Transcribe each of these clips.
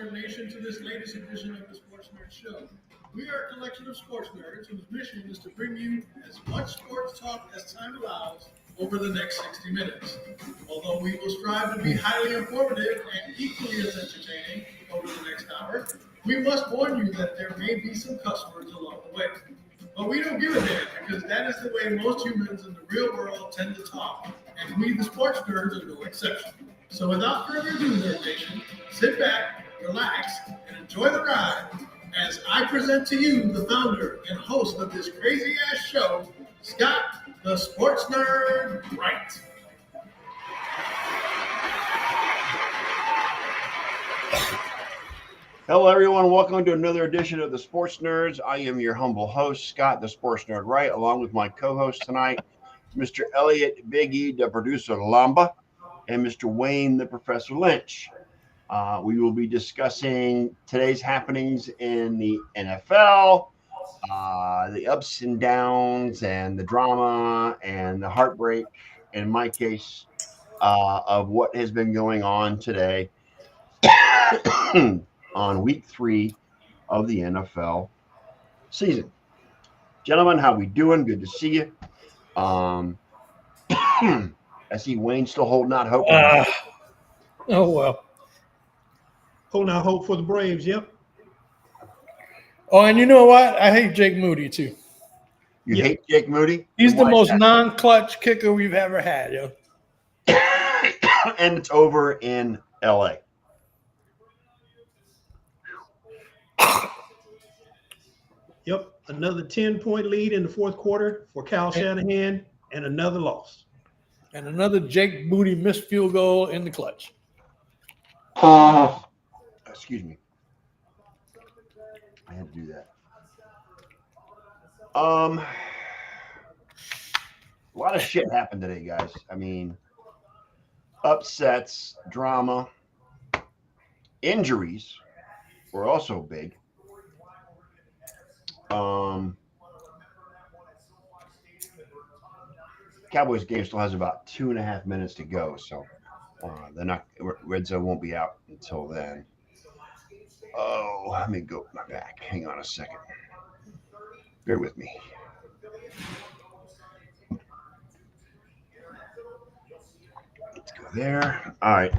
Nerd Nation, to this latest edition of the Sports Nerd Show. We are a collection of sports nerds whose mission is to bring you as much sports talk as time allows over the next 60 minutes. Although we will strive to be highly informative and equally as entertaining over the next hour, we must warn you that there may be some cuss words along the way. But we don't give a damn, because that is the way most humans in the real world tend to talk, and we, the sports nerds, are no exception. So without further ado, Nerd Nation, sit back, relax, and enjoy the ride as I present to you the founder and host of this crazy-ass show, Scott, the Sports Nerd Wright. Hello, everyone. Welcome to another edition of the Sports Nerds. I am your humble host, Scott, the Sports Nerd Wright, along with my co-host tonight, Mr. Elliot Big E, the producer Lamba, and Mr. Wayne, the Professor Lynch. We will be discussing today's happenings in the NFL, the ups and downs, and the drama, and the heartbreak, in my case, of what has been going on today. On week 3 of the NFL season. Gentlemen, how we doing? Good to see you. I see Wayne still holding out hope. Oh, well. Holding out hope for the Braves, yep. Oh, and you know what? I hate Jake Moody, too. You hate Jake Moody? He's the most non-clutch kicker we've ever had, yo. And it's over in L.A. Yep, another 10-point lead in the fourth quarter for Kyle Shanahan, and another loss. And another Jake Moody missed field goal in the clutch. Excuse me. I had to do that. A lot of shit happened today, guys. I mean, upsets, drama, injuries were also big. Cowboys game still has about 2.5 minutes to go, so they're not. Red Zone won't be out until then. Oh, let me go back. Hang on a second. Bear with me. Let's go there. All right.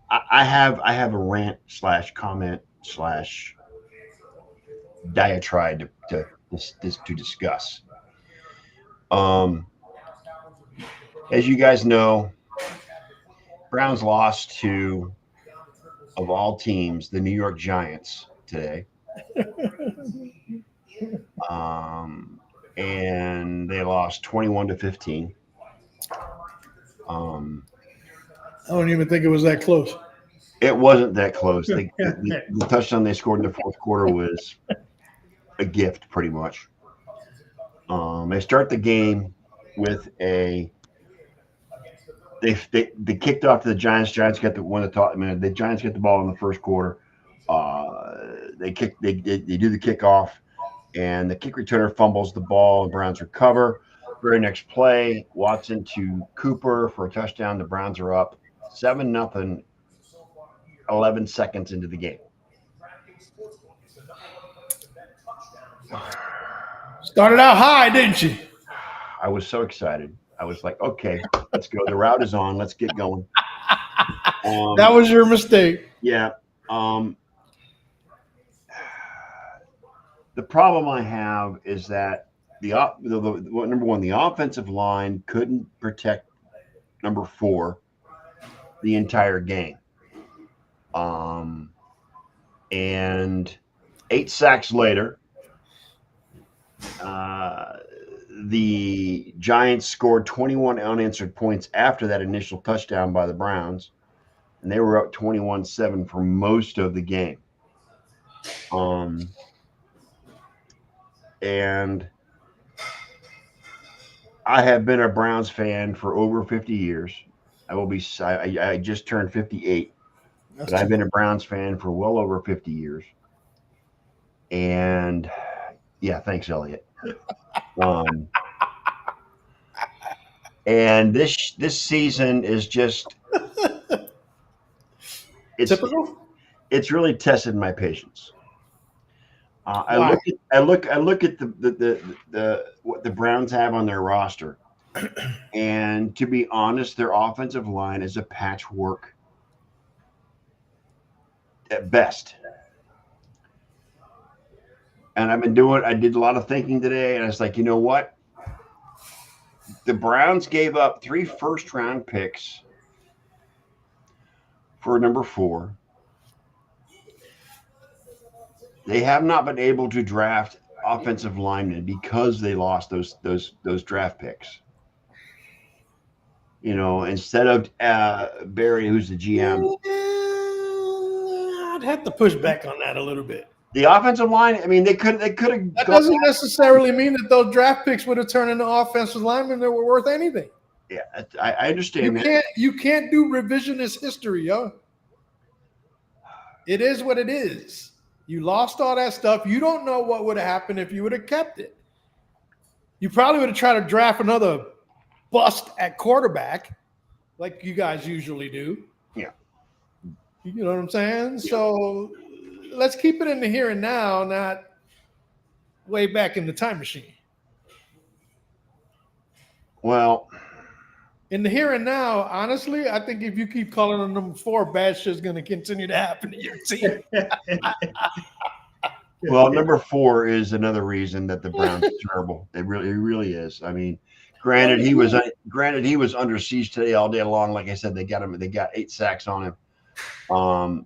I have a rant / comment / diatribe to discuss. As you guys know, Browns lost to, of all teams, the New York Giants today. And they lost 21-15. I don't even think it was that close. It wasn't that close. The touchdown they scored in the fourth quarter was a gift, pretty much. They start the game with they kicked off to the Giants. Giants got the one to talk. I mean, the Giants get the ball in the first quarter. They do the kickoff, and the kick returner fumbles the ball. The Browns recover. Very next play, Watson to Cooper for a touchdown. The Browns are up 7-0. 11 seconds into the game. Started out high, didn't she? I was so excited. I was like, okay, let's go. The route is on. Let's get going. That was your mistake. Yeah. The problem I have is that number one, the offensive line couldn't protect number 4 the entire game. And 8 sacks later, the Giants scored 21 unanswered points after that initial touchdown by the Browns, and they were up 21-7 for most of the game. And I have been a Browns fan for over 50 years. I just turned 58. But I've been a Browns fan for well over 50 years. And yeah, thanks, Elliot. And this season is just Typical. it's really tested my patience. I Why? look at the what the Browns have on their roster, and to be honest, their offensive line is a patchwork at best. And I did a lot of thinking today, and I was like, you know what? The Browns gave up 3 first-round picks for number 4. They have not been able to draft offensive linemen because they lost those draft picks. You know, instead of Barry, who's the GM, I'd have to push back on that a little bit. the offensive line. I mean, they could have. That doesn't necessarily mean that those draft picks would have turned into offensive linemen that were worth anything. Yeah, I understand You can't do revisionist history, yo. It is what it is. You lost all that stuff. You don't know what would have happened if you would have kept it. You probably would have tried to draft another bust at quarterback, like you guys usually do. Yeah. You know what I'm saying? Yeah. So let's keep it in the here and now, not way back in the time machine. Well, in the here and now, honestly, I think if you keep calling on number 4, bad shit's going to continue to happen to your team. well, number 4 is another reason that the Browns are terrible. It really is. I mean, granted he was under siege today all day long. Like I said, they got 8 sacks on him.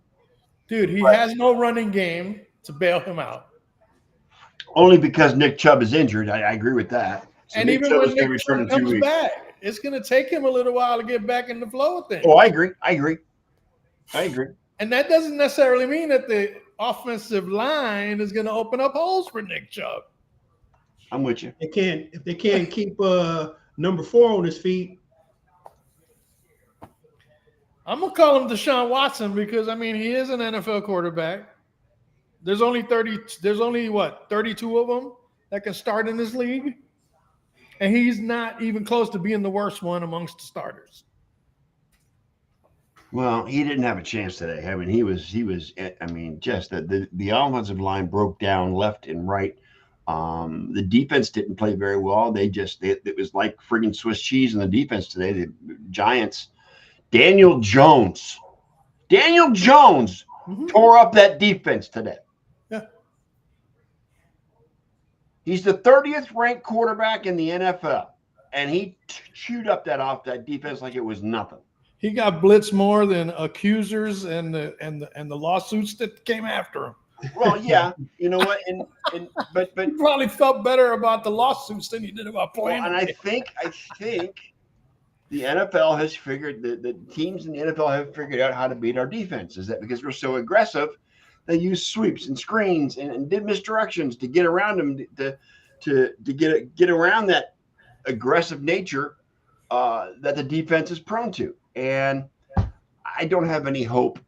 Dude, he has no running game to bail him out. Only because Nick Chubb is injured. I agree with that. So and Nick even Chubb when is gonna Nick return Chubb in 2 comes weeks. back, it's going to take him a little while to get back in the flow of things. Oh, I agree. And that doesn't necessarily mean that the offensive line is going to open up holes for Nick Chubb. I'm with you. If they can't keep number 4 on his feet. I'm going to call him Deshaun Watson because, I mean, he is an NFL quarterback. There's only 32 of them that can start in this league. And he's not even close to being the worst one amongst the starters. Well, he didn't have a chance today. I mean, he was. I mean, just the offensive line broke down left and right. The defense didn't play very well. It was like friggin' Swiss cheese in the defense today. The Giants. Daniel Jones tore up that defense today. Yeah. He's the 30th ranked quarterback in the NFL, and he chewed up that defense like it was nothing. He got blitzed more than accusers and the lawsuits that came after him. Well, yeah, you know what, but He probably felt better about the lawsuits than he did about playing. and I think the NFL has figured the teams in the NFL have figured out how to beat our defense. Is that because we're so aggressive? They use sweeps and screens and did misdirections to get around them to get around that aggressive nature that the defense is prone to. And I don't have any hope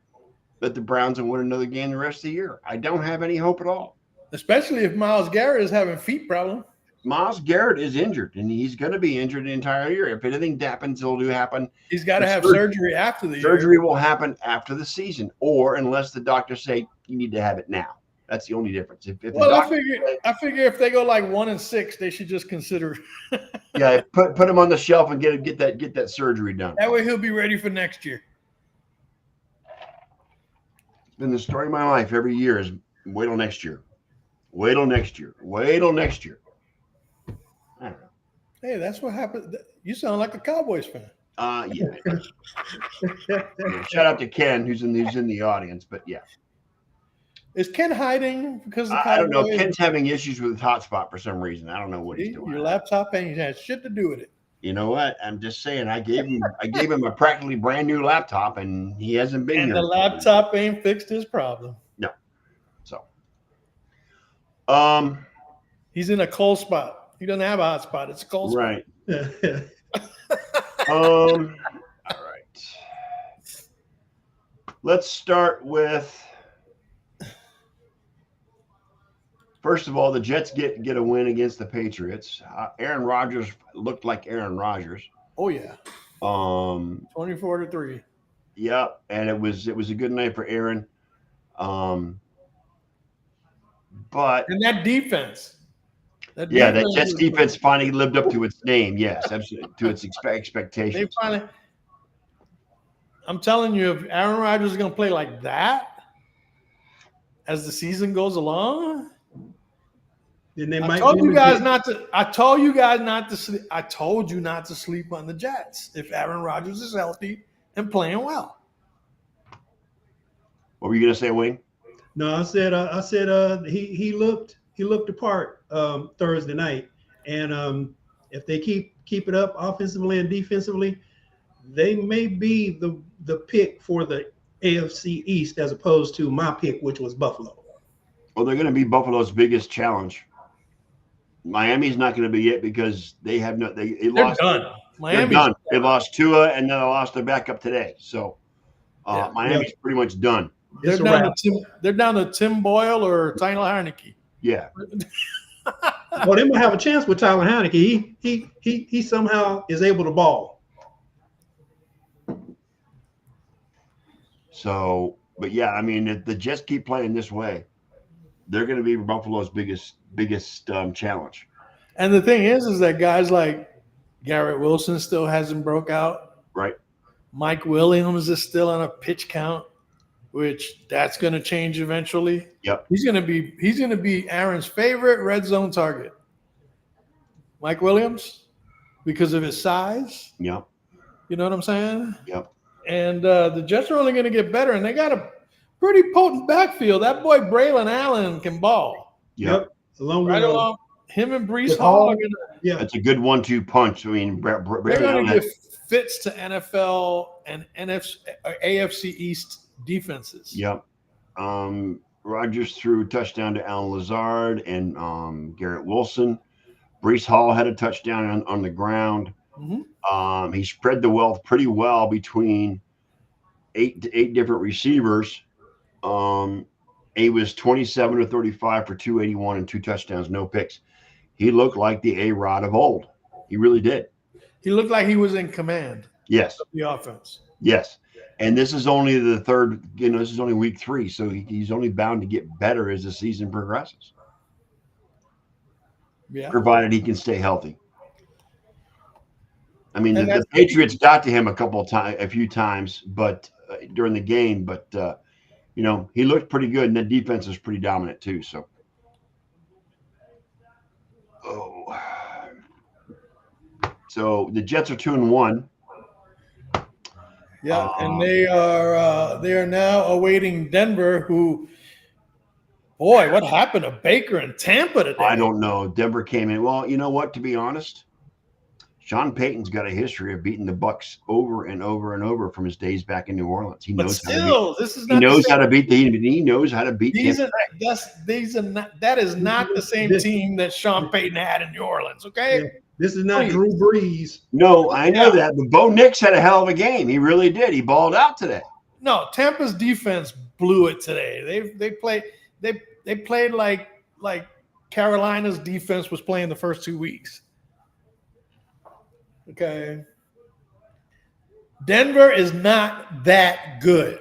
that the Browns will win another game the rest of the year. I don't have any hope at all. Especially if Myles Garrett is having feet problems. Myles Garrett is injured, and he's going to be injured the entire year. If anything happens, it'll happen. He's got to have surgery after the year. Surgery will happen after the season, or unless the doctors say you need to have it now. That's the only difference. I figure if they go like 1-6, they should just consider. Yeah, put him on the shelf and get that surgery done. That way he'll be ready for next year. It's been the story of my life every year is wait till next year. Wait till next year. Wait till next year. I don't know. Hey, that's what happened. You sound like a Cowboys fan. Yeah. Yeah, shout out to Ken, who's in the audience, but yeah. Is Ken hiding because of the I don't know. Cowboys? Ken's having issues with his hotspot for some reason. I don't know what he's doing. Your laptop ain't had shit to do with it. You know what? I'm just saying. I gave him a practically brand new laptop, and he hasn't been And here. the laptop ain't fixed his problem. No. So. He's in a cold spot. He doesn't have a hot spot. It's a cold spot. Right. All right. Let's start with. First of all, the Jets get a win against the Patriots. Aaron Rodgers looked like Aaron Rodgers. Oh yeah. 24-3. Yeah, and it was a good night for Aaron. But And that defense. That yeah, that defense Jets was- defense finally lived up to its name. Yes, absolutely, to its They expectations. finally. I'm telling you, if Aaron Rodgers is going to play like that as the season goes along, Then they I might told be you in the guys game. not to. I told you guys not to sleep. I told you not to sleep on the Jets if Aaron Rodgers is healthy and playing well. What were you gonna say, Wayne? No, I said he looked the part Thursday night, and if they keep it up offensively and defensively, they may be the pick for the AFC East as opposed to my pick, which was Buffalo. Well, they're gonna be Buffalo's biggest challenge. Miami's not going to be it because they have no. They They're lost. done. They're Miami's done. They lost Tua and then they lost their backup today. So Yeah. Miami's pretty much done. They're It's a down, wrap. to Tim, they're down to Tim Boyle or Tyler Heineke. Yeah. Well, they might have a chance with Tyler Heineke. He somehow is able to ball. So, but yeah, I mean, if the Jets keep playing this way, they're going to be Buffalo's biggest challenge. And the thing is that guys like Garrett Wilson still hasn't broke out. Right. Mike Williams is still on a pitch count, which that's going to change eventually. Yep. He's going to be Aaron's favorite red zone target. Mike Williams, because of his size. Yep. You know what I'm saying? Yep. And the Jets are only going to get better, and they got a pretty potent backfield. That boy Braylon Allen can ball. Yep. Along with Right along him and Brees with Hall Hall. are going to. yeah. It's a good 1-2 punch. I mean, They're going to Allen- give fits to NFL and NFC, AFC East defenses. Yep. Rodgers threw a touchdown to Alan Lazard and Garrett Wilson. Brees Hall had a touchdown on the ground. Mhm. He spread the wealth pretty well between eight different receivers. He was 27 to 35 for 281 and 2 touchdowns, no picks. He looked like the A-Rod of old. He really did. He looked like he was in command Yes. of the offense. Yes. And this is only the third, this is only week 3. So he's only bound to get better as the season progresses, Yeah. provided he can stay healthy. I mean, And the that's- Patriots got to him a few times, but during the game, but he looked pretty good, and the defense is pretty dominant too. So, so the Jets are 2-1. Yeah, and they are now awaiting Denver, who, boy, what happened to Baker and Tampa today? I don't know. Denver came in. Well, you know what? To be honest, Sean Payton's got a history of beating the Bucs over and over and over from his days back in New Orleans. He But knows still, this is he not. knows the how same. to beat he knows how to beat These Tampa. are that is not the same team that Sean Payton had in New Orleans. Okay. Yeah. This is not Please. Drew Brees. No, I know Yeah. that, but Bo Nix had a hell of a game. He really did. He balled out today. No, Tampa's defense blew it today. They played like Carolina's defense was playing the first 2 weeks. Okay. Denver is not that good.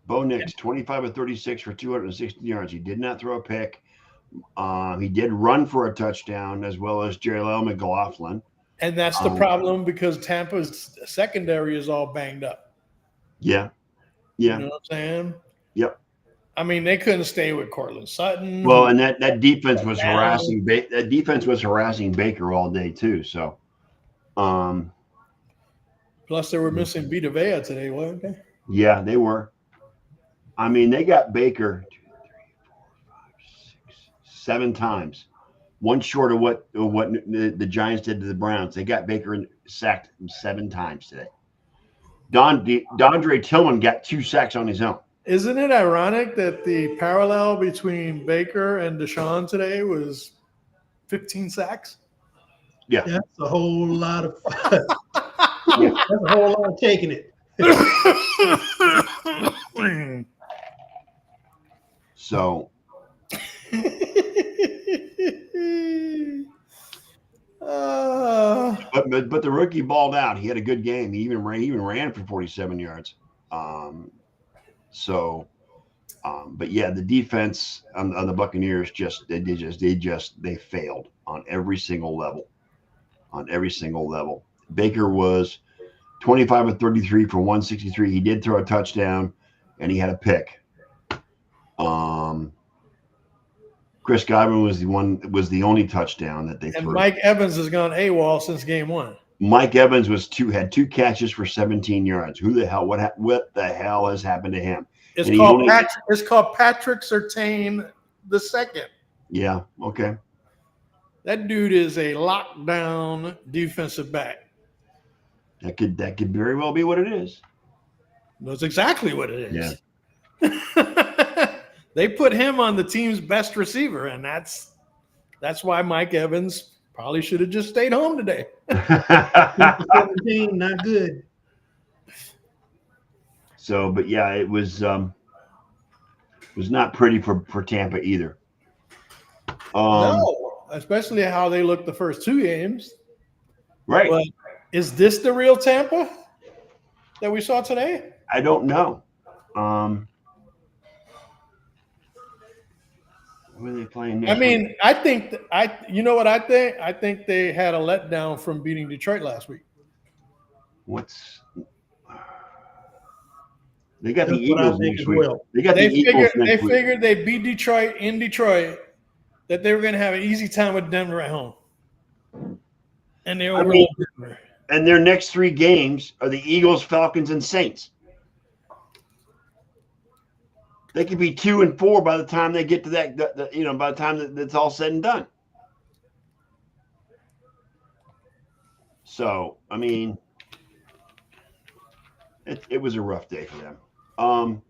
Bo Nix, 25 of 36 for 260 yards. He did not throw a pick. He did run for a touchdown, as well as Jerrell McLaughlin. And that's the problem because Tampa's secondary is all banged up. Yeah. You know what I'm saying? Yep. I mean, they couldn't stay with Cortland Sutton. Well, and that defense was Down. harassing. That defense was harassing Baker all day too. So, Plus, they were missing Vita Vea today, weren't they? yeah, they were. I mean, they got Baker 2, 3, 4, 5, 6, 7 times, one short of what the Giants did to the Browns. They got Baker sacked 7 times today. Dondre Tillman got 2 sacks on his own. Isn't it ironic that the parallel between Baker and Deshaun today was 15 sacks? That's a whole lot of that's a whole lot of taking it. So, but but the rookie balled out. He had a good game. He even ran for 47 yards. But yeah, the defense on the Buccaneers they failed on every single level. Baker was 25 of 33 for 163. He did throw a touchdown, and he had a pick. Chris Godwin was the only touchdown that they And threw. Mike Evans has gone AWOL since game 1. Mike Evans had 2 catches for 17 yards. Who the hell? What the hell has happened to him? It's And called Patrick Surtain II. Yeah. Okay. That dude is a lockdown defensive back. That could very well be what it is. That's exactly what it is. Yeah. They put him on the team's best receiver, and that's why Mike Evans probably should have just stayed home today. 17, not good. So, but yeah, it was not pretty for Tampa either. No, especially how they looked the first 2 games. Right. But is this the real Tampa that we saw today? I don't know. Who are they playing next? I mean, you know what I think? I think they had a letdown from beating Detroit last week. They got the That's what I Eagles think next as week. well. They got the Eagles next week. figured they beat Detroit in Detroit, that they were going to have an easy time with Denver at home. And they overlooked Denver. And their next 3 games are the Eagles, Falcons, and Saints. They could be 2-4 by the time they get to that. By the time that's all said and done. So, I mean, it was a rough day for them. I'm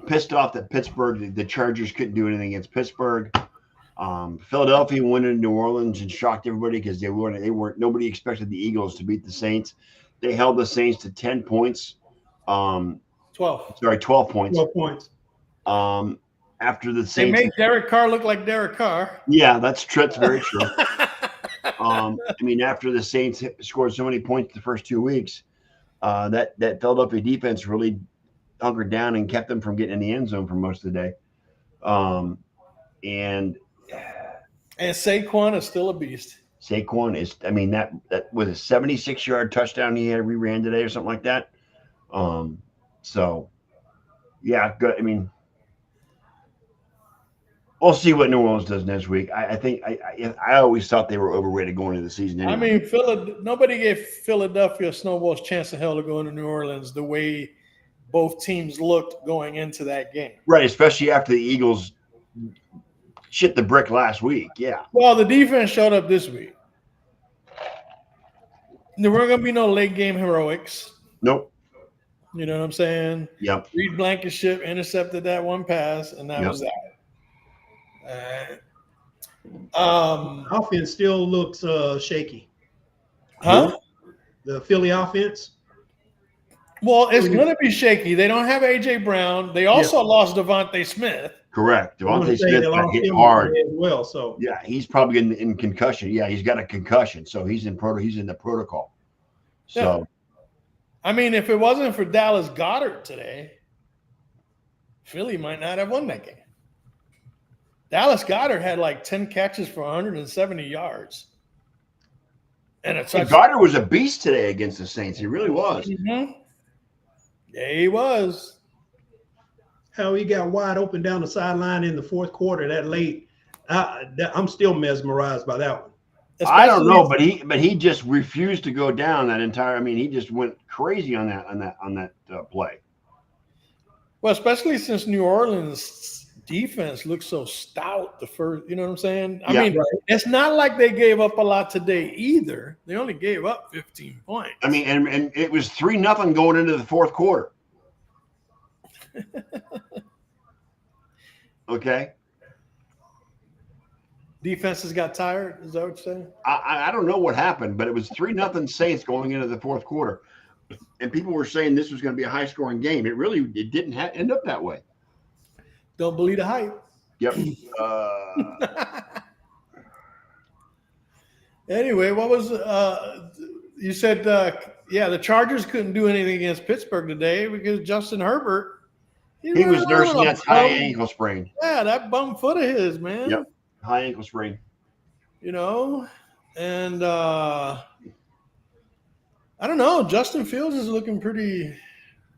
pissed off that Pittsburgh, the Chargers couldn't do anything against Pittsburgh. Philadelphia went into New Orleans and shocked everybody because nobody expected the Eagles to beat the Saints. They held the Saints to 10 points. 12 points. 12 points. After the They Saints, made Derek Carr look like Derek Carr. yeah, that's very true. I mean, after the Saints scored so many points the first 2 weeks, that Philadelphia defense really hunkered down and kept them from getting in the end zone for most of the day. And Saquon is still a beast. Saquon is, I mean, that was a 76-yard touchdown he ran today or something like that. So, yeah, good. I mean, we'll see what New Orleans does next week. I think I always thought they were overrated going into the season. Anyway. I mean, nobody gave Philadelphia Snowballs chance in hell to go into New Orleans the way both teams looked going into that game. Right, especially after the Eagles shit the brick last week. Yeah. Well, the defense showed up this week. There weren't going to be no late game heroics. Nope. You know what I'm saying? Yep. Reed Blankenship intercepted that one pass, and that was that. Offense still looks shaky. Huh? The Philly offense. Well, it's going to be shaky. They don't have A.J. Brown. They also lost Devontae Smith. Correct. Devontae Smith got hit hard as well. So yeah, he's probably in concussion. Yeah, he's got a concussion, so he's in the protocol. So, yeah. I mean, if it wasn't for Dallas Goedert today, Philly might not have won that game. Dallas Goedert had like 10 catches for 170 yards. And Goedert was a beast today against the Saints. He really was. Mm-hmm. Yeah, he was. How he got wide open down the sideline in the fourth quarter that late. I'm still mesmerized by that one. I don't know, but he just refused to go down that entire. I mean, he just went crazy on that play. Well, especially since New Orleans defense looked so stout the first. You know what I'm saying? I mean, it's not like they gave up a lot today either. They only gave up 15 points. I mean, and it was 3-0 going into the fourth quarter. Okay. Defenses got tired. Is that what you're saying? I don't know what happened, but it was 3-0 Saints going into the fourth quarter, and people were saying this was going to be a high-scoring game. It didn't end up that way. Don't believe the hype. Yep. Anyway, what was You said, the Chargers couldn't do anything against Pittsburgh today because Justin Herbert. He was nursing that high ankle sprain. Yeah, that bum foot of his, man. Yep, high ankle sprain. And I don't know. Justin Fields is looking pretty.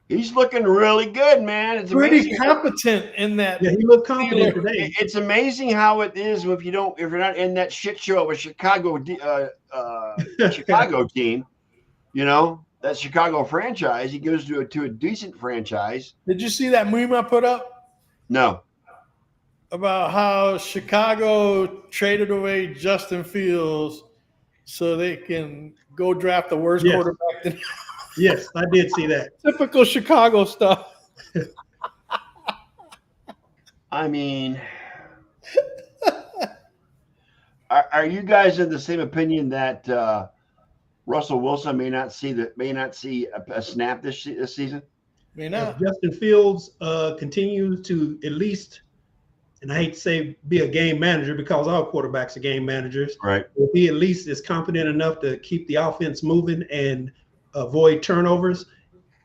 He's looking really good, man. It's pretty amazing. competent in that. Yeah, he looked confident today. It's amazing how it is if you're not in that shit show of a Chicago Chicago team, that Chicago franchise. He goes to a decent franchise. Did you see that meme I put up? No. About how Chicago traded away Justin Fields so they can go draft the worst quarterback. Yes, I did see that. Typical Chicago stuff. I mean, are you guys in the same opinion that Russell Wilson may not see a snap this season? May not. Justin Fields continues to at least, and I hate to say be a game manager because all quarterbacks are game managers. Right. If he at least is confident enough to keep the offense moving and avoid turnovers.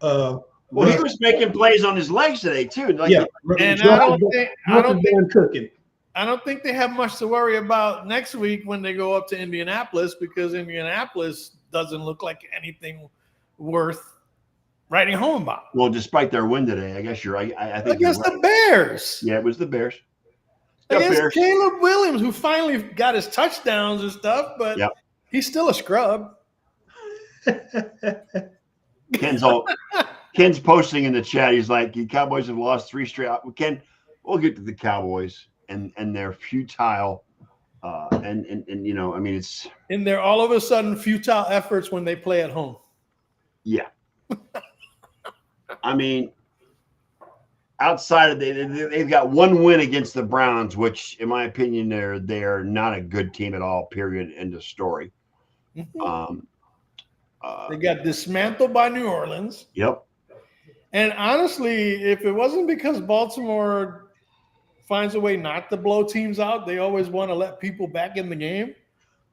He was making plays on his legs today too. And I don't think they have much to worry about next week when they go up to Indianapolis because Indianapolis doesn't look like anything worth writing home about. Well, despite their win today, I guess you're right. I think against the Bears. Yeah, it was the Bears. Against Caleb Williams, who finally got his touchdowns and stuff, but he's still a scrub. Ken's posting in the chat. He's like, the Cowboys have lost 3 straight. Ken, we'll get to the Cowboys and their futile it's in their all of a sudden futile efforts when they play at home. Yeah. I mean, outside of they've got one win against the Browns, which in my opinion they're not a good team at all. Period. End of story. Mm-hmm. They got dismantled by New Orleans. Yep. And honestly, if it wasn't because Baltimore finds a way not to blow teams out, they always want to let people back in the game.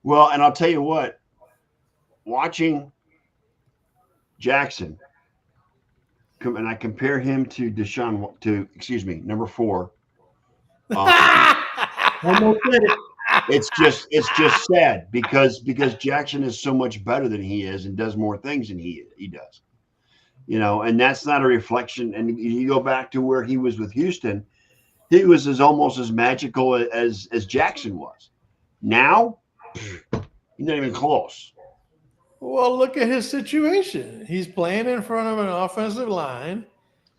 Well, and I'll tell you what, watching Jackson, and I compare him to number 4. Almost said it. It's just sad because Jackson is so much better than he is and does more things than he does, and that's not a reflection. And you go back to where he was with Houston, he was almost as magical as Jackson was. Now, he's not even close. Well, look at his situation. He's playing in front of an offensive line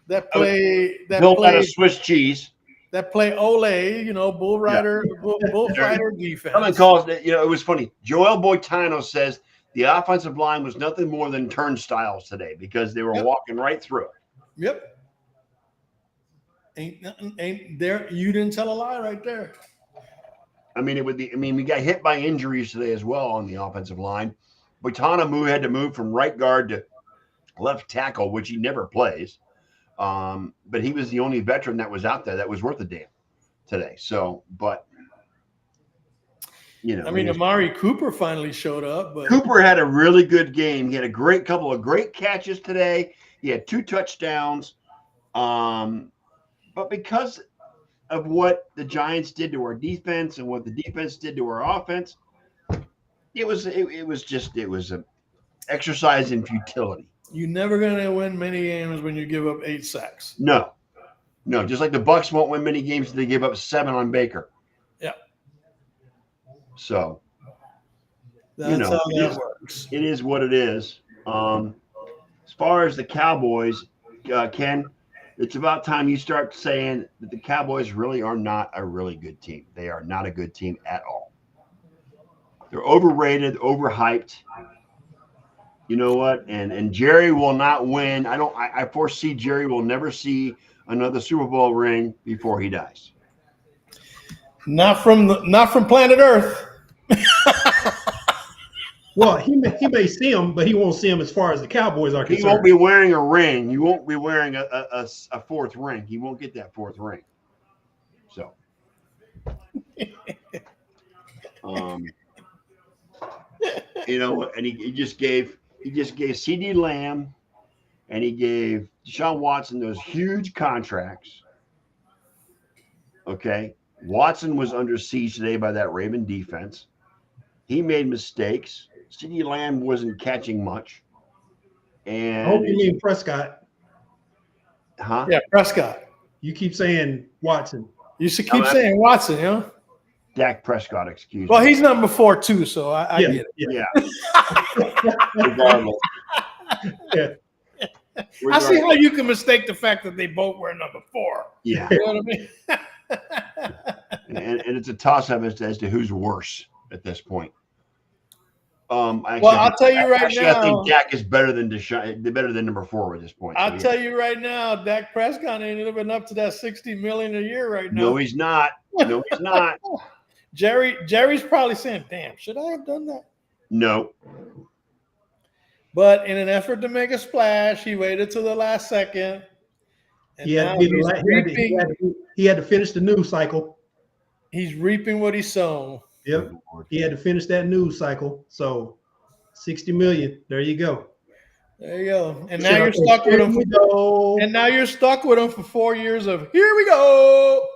that play built out of Swiss cheese. That play Ole, bullfighter defense. Someone calls it. It was funny. Joel Boitano says the offensive line was nothing more than turnstiles today because they were walking right through it. Yep. Ain't there? You didn't tell a lie right there. I mean, we got hit by injuries today as well on the offensive line. Boitano had to move from right guard to left tackle, which he never plays. But he was the only veteran that was out there that was worth a damn today. So, but Amari Cooper finally showed up. But Cooper had a really good game. He had a couple of great catches today. He had 2 touchdowns. But because of what the Giants did to our defense and what the defense did to our offense, it was an exercise in futility. You're never going to win many games when you give up 8 sacks. No, just like the Bucs won't win many games if they give up 7 on Baker. Yeah. So, that's how that works. It is what it is. As far as the Cowboys, Ken, it's about time you start saying that the Cowboys really are not a really good team. They are not a good team at all. They're overrated, overhyped. You know what? And Jerry will not win. I foresee Jerry will never see another Super Bowl ring before he dies. Not from planet Earth. Well, he may see him, but he won't see him as far as the Cowboys are concerned. He won't be wearing a ring. He won't be wearing a 4th ring. He won't get that 4th ring. So, You know, and he just gave CD Lamb and he gave Deshaun Watson those huge contracts. Okay. Watson was under siege today by that Raven defense. He made mistakes. CD Lamb wasn't catching much. I hope And you mean Prescott. Yeah, Prescott. You keep saying Watson. You should keep saying Watson, you know? Dak Prescott, excuse Well, me. he's number 4 too, so I get it. Yeah. Regardless. Yeah. I see how you can mistake the fact that they both were number 4. Yeah. You know what I mean? And it's a toss-up as to who's worse at this point. I'll tell you right now. I think Dak is better than Deshaun, better than number 4 at this point. I'll tell you right now, Dak Prescott ain't living up to that $60 million a year right now. No, he's not. No, he's not. Jerry's probably saying, "Damn, should I have done that?" No. But in an effort to make a splash, he waited till the last second. And He had, now to, he had to finish the news cycle. he's reaping what he's sown. Yep. He had to finish that news cycle. So 60 million. There you go. There you go. And now you're stuck with him. And now you're stuck with him for 4 years of here we go.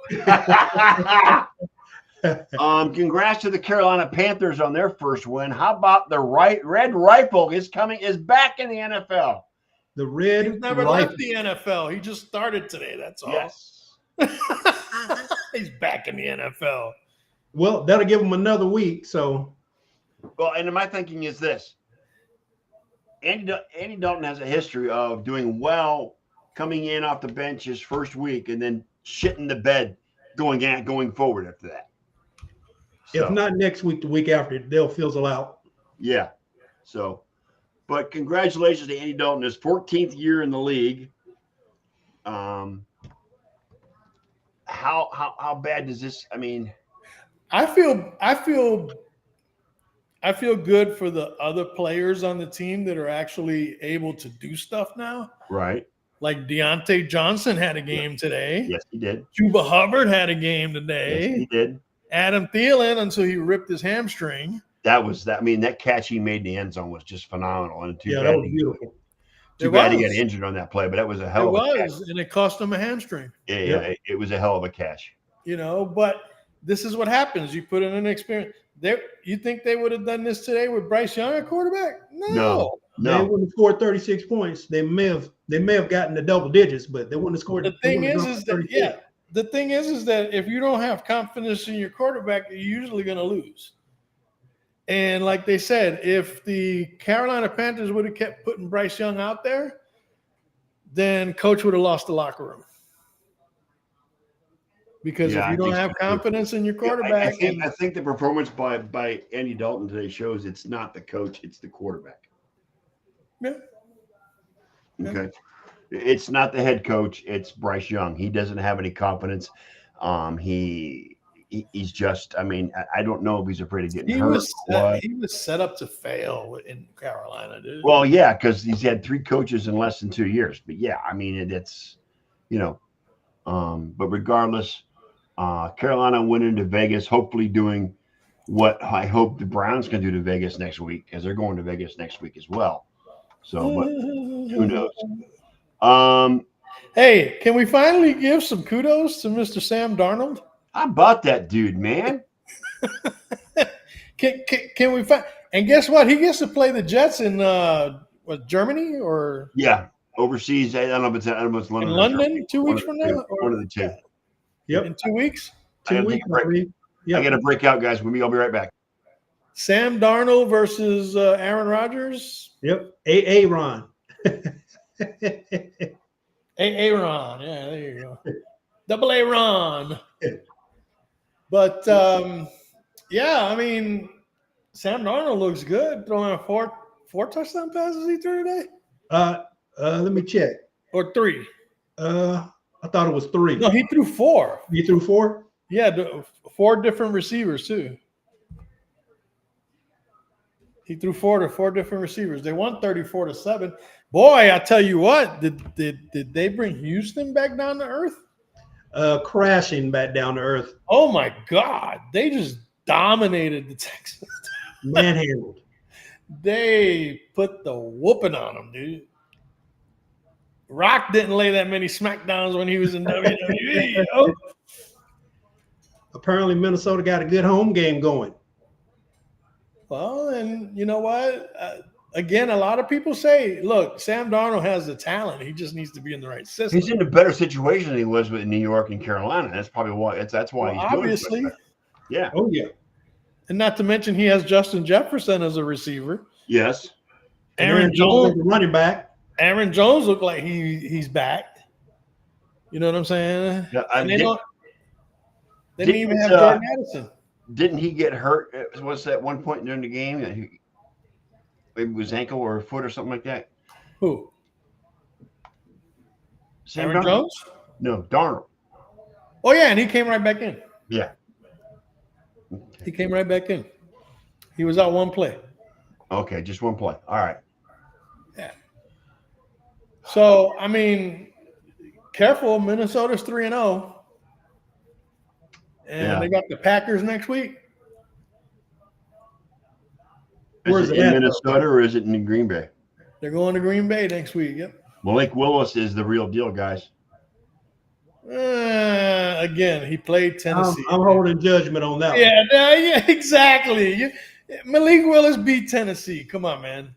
Congrats to the Carolina Panthers on their first win. How about the Red Rifle is back in the NFL? The Red He's never Rifle. left the NFL. He just started today. That's all. Yes. He's back in the NFL. Well, that'll give him another week. So, Well, and my thinking is this. Andy Dalton has a history of doing well coming in off the bench his first week and then shitting the bed going forward after that. So, if not next week, the week after, they'll fizzle out. yeah. So, but congratulations to Andy Dalton, his 14th year in the league. How bad does this? I mean, I feel good for the other players on the team that are actually able to do stuff now. right? Like Deontay Johnson had a game today. Yes, he did. Chuba Hubbard had a game Yes, today. he did. Adam Thielen until he ripped his hamstring. That was that. I mean, that catch he made in the end zone was just phenomenal. And Yeah, that was beautiful. Too bad he got injured on that play, but that was a hell of a catch. And it cost him a hamstring. Yeah, it was a hell of a catch. You know, but this is what happens. You put in an experience. You think they would have done this today with Bryce Young at quarterback? No. They wouldn't have scored 36 points. They may have gotten to double digits, but they wouldn't have scored. The thing is that if you don't have confidence in your quarterback, you're usually going to lose. And like they said, if the Carolina Panthers would have kept putting Bryce Young out there, then coach would have lost the locker room. Because if you don't have confidence in your quarterback, I think the performance by Andy Dalton today shows it's not the coach, it's the quarterback. Yeah. Okay. It's not the head coach, it's Bryce Young. He doesn't have any confidence. He's just, I mean, I don't know if he's afraid of getting hurt. He was set up to fail in Carolina, dude. Well, yeah, because he's had 3 coaches in less than 2 years. But yeah, I mean, it's, you know, but regardless, Carolina went into Vegas, hopefully doing what I hope the Browns can do to Vegas next week, because they're going to Vegas next week as well. So, but who knows? Hey, can we finally give some kudos to Mr. Sam Darnold? How about that dude, man? Can we find? And guess what? He gets to play the Jets in Germany or Overseas. I don't know if it's London. In London 2 weeks from now. One of the two. Yep. In 2 weeks. 2 weeks. I got to break out, guys. With me, I'll be right back. Sam Darnold versus Aaron Rodgers. Yep. Aaron. Aaron. Yeah, there you go. Double Aaron. But yeah, I mean, Sam Darnold looks good throwing four touchdown passes he threw today. Let me check. Or 3. I thought it was 3. No, he threw 4. You threw 4? Yeah, 4 different receivers too. He threw 4 to 4 different receivers. They won 34-7. Boy, I tell you what, did they bring Houston back down to earth? Crashing back down to earth. Oh my God, they just dominated the Texans. Manhandled. They put the whooping on him, dude. Rock didn't lay that many smackdowns when he was in WWE. Oh. Apparently, Minnesota got a good home game going. Well, and you know what? Again, a lot of people say, look, Sam Darnold has the talent. He just needs to be in the right system. He's in a better situation than he was with New York and Carolina. That's probably why. That's why he's obviously. doing it. Yeah. Oh yeah. And not to mention, he has Justin Jefferson as a receiver. Yes. Aaron Jones, running back. Aaron Jones looked like he's back. You know what I'm saying? Yeah, they didn't even have Jordan Addison. Didn't he get hurt? Was that one point during the game? Maybe it was ankle or foot or something like that. Who? Aaron Jones? No, Darnold. Oh yeah, and he came right back in. Yeah. He came right back in. He was out one play. Okay, just one play. All right. Yeah. So I mean, careful. Minnesota's 3-0, and they got the Packers next week. Is it in Minnesota or is it in Green Bay? They're going to Green Bay next week. Yep. Malik Willis is the real deal, guys. Again, he played Tennessee. I'm holding judgment on that. Yeah, exactly. Malik Willis beat Tennessee. Come on, man.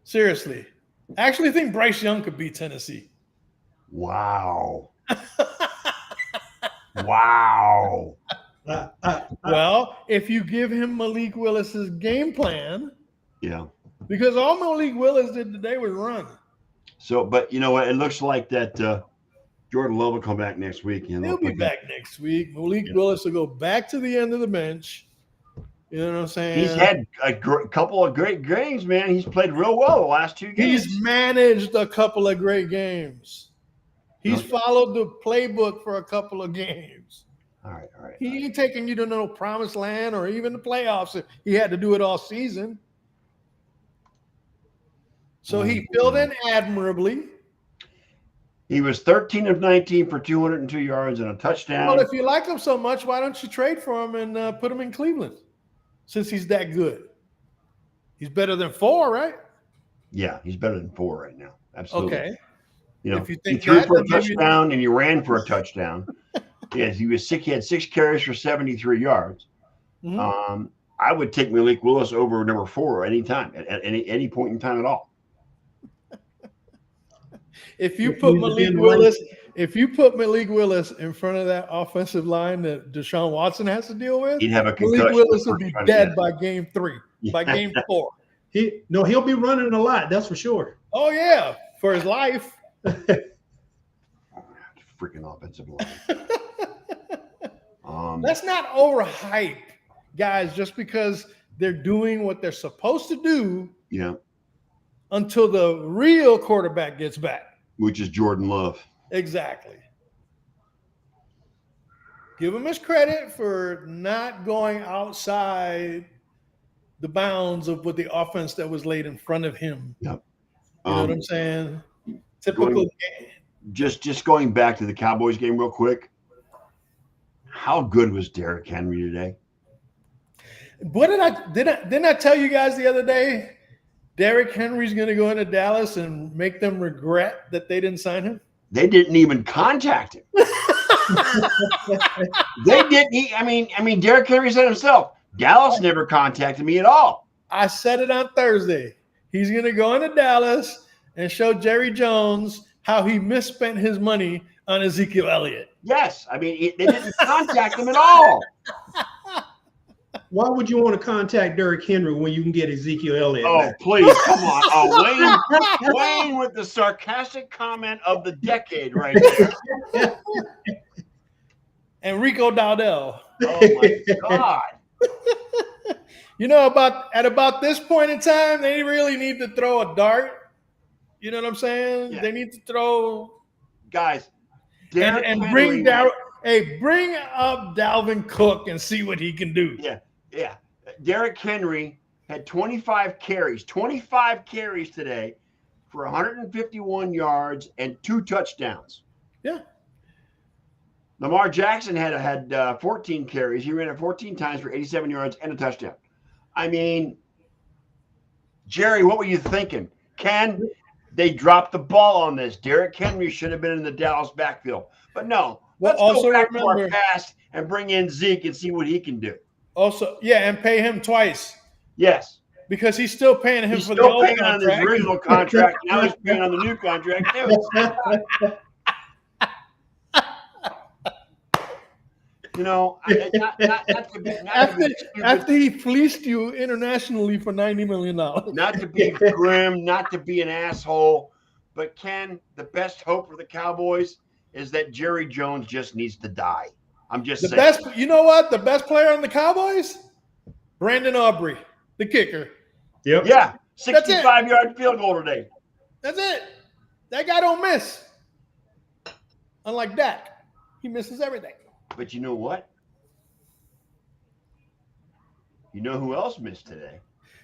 Seriously. I actually think Bryce Young could beat Tennessee. Wow. Wow. Well, if you give him Malik Willis's game plan, yeah, because all Malik Willis did today was run. So, but you know what? It looks like that Jordan Love will come back next week. He'll be back next week. Malik Willis will go back to the end of the bench. You know what I'm saying? He's had a couple of great games, man. He's played real well the last 2 games. He's managed a couple of great games. He's followed the playbook for a couple of games. All right. He ain't taking you to no promised land or even the playoffs. He had to do it all season. So he filled in admirably. He was 13 of 19 for 202 yards and a touchdown. Well, if you like him so much, why don't you trade for him and put him in Cleveland? Since he's that good. He's better than 4, right? Yeah, he's better than 4 right now. Absolutely. Okay. You know, if you he think threw that, for a touchdown and he ran for a touchdown. Yes, he was sick. He had 6 carries for 73 yards. Mm-hmm. I would take Malik Willis over number 4 anytime, at any point in time at all. If you put Malik Willis in front of that offensive line that Deshaun Watson has to deal with, he'd have a concussion. Malik Willis would be dead by game 3, by game 4. He'll be running a lot, that's for sure. Oh yeah, for his life. Freaking offensive line. Let's not overhype guys just because they're doing what they're supposed to do. Yeah. Until the real quarterback gets back. Which is Jordan Love. Exactly. Give him his credit for not going outside the bounds of what the offense that was laid in front of him. Yep. You know what I'm saying? Typical. Just going back to the Cowboys game real quick. How good was Derrick Henry today? What didn't I tell you guys the other day? Derrick Henry's going to go into Dallas and make them regret that they didn't sign him. They didn't even contact him. They didn't. I mean, Derrick Henry said himself, Dallas never contacted me at all. I said it on Thursday. He's going to go into Dallas and show Jerry Jones how he misspent his money on Ezekiel Elliott. Yes. I mean, they didn't contact him at all. Why would you want to contact Derrick Henry when you can get Ezekiel Elliott? Oh, back? please, come on. Oh, Wayne with the sarcastic comment of the decade right there. And Rico Dowdell. Oh, my God. You know, at about this point in time, they really need to throw a dart. You know what I'm saying? Yeah. They need to throw. Guys, and bring down. Hey, bring up Dalvin Cook and see what he can do. Yeah. Derrick Henry had 25 carries today for 151 yards and 2 touchdowns. Yeah. Lamar Jackson had 14 carries. He ran it 14 times for 87 yards and a touchdown. I mean, Jerry, what were you thinking? Ken, they dropped the ball on this. Derrick Henry should have been in the Dallas backfield. But no, Well, let's also go back to our remember- past and bring in Zeke and see what he can do. Also, yeah, and pay him twice Yes. because he's still paying him He's for the still old paying on his contract. original contract. Now he's paying on the new contract too. You know, not to be After he fleeced you internationally for $90 million. not to be grim, not to be an asshole, but Ken, the best hope for the Cowboys is that Jerry Jones just needs to die. I'm just The saying. best, you know what? The best player on the Cowboys? Brandon Aubrey, the kicker. Yep. Yeah, That's it. 65-yard field goal today. That's it. That guy don't miss. Unlike Dak, he misses everything. But you know what? You know who else missed today?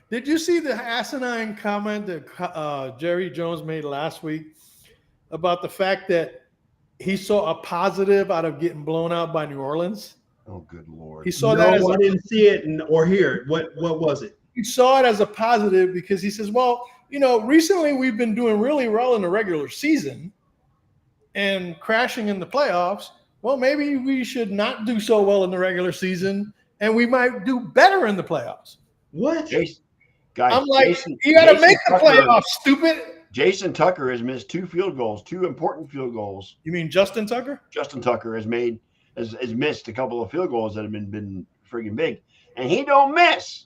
Did you see the asinine comment that Jerry Jones made last week about the fact that he saw a positive out of getting blown out by New Orleans? Oh, good Lord. He saw No, that as I didn't see it or hear it. What was it? he saw it as a positive because he says, well, you know, recently we've been doing really well in the regular season and crashing in the playoffs. Well, maybe we should not do so well in the regular season and we might do better in the playoffs. What? Jason, guys, I'm like, Jason, you got to Jason make the Tucker- playoffs, stupid. Jason Tucker has missed 2 field goals, 2 important field goals. You mean Justin Tucker? Justin Tucker has missed a couple of field goals that have been friggin' big, and he don't miss.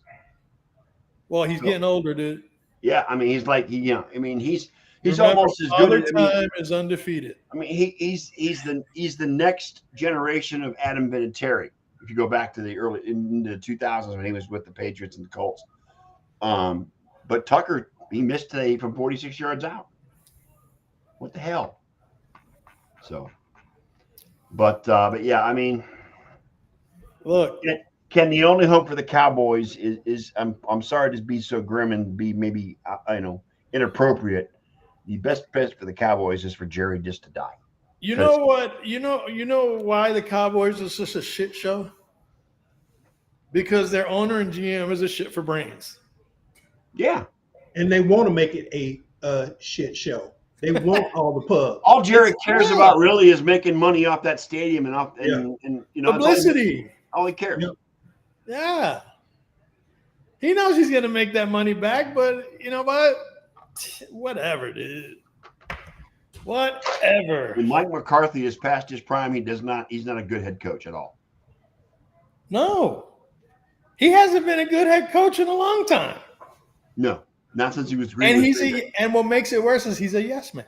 Well, he's getting older, dude. Yeah, I mean he's Remember, almost as Father good. I mean, Time is undefeated. he's the next generation of Adam Vinatieri. If you go back to the early in the 2000s when he was with the Patriots and the Colts, but Tucker he missed today from 46 yards out. What the hell? So, but yeah, I mean, Look, Ken, the only hope for the Cowboys is I'm sorry to be so grim and be maybe inappropriate. The best bet for the Cowboys is for Jerry just to die. you know what? You know why the Cowboys are such a shit show? Because their owner and GM is a shit for brains. Yeah. And they want to make it a shit show. They want all the pub. All Jerry cares yeah. about really is making money off that stadium and you know Publicity. all he cares. Yep. Yeah. He knows he's going to make that money back, but you know what? Whatever, dude. Whatever. When Mike McCarthy is past his prime, he's not a good head coach at all. No. He hasn't been a good head coach in a long time. No, not since he was And Green. and what makes it worse is he's a yes man.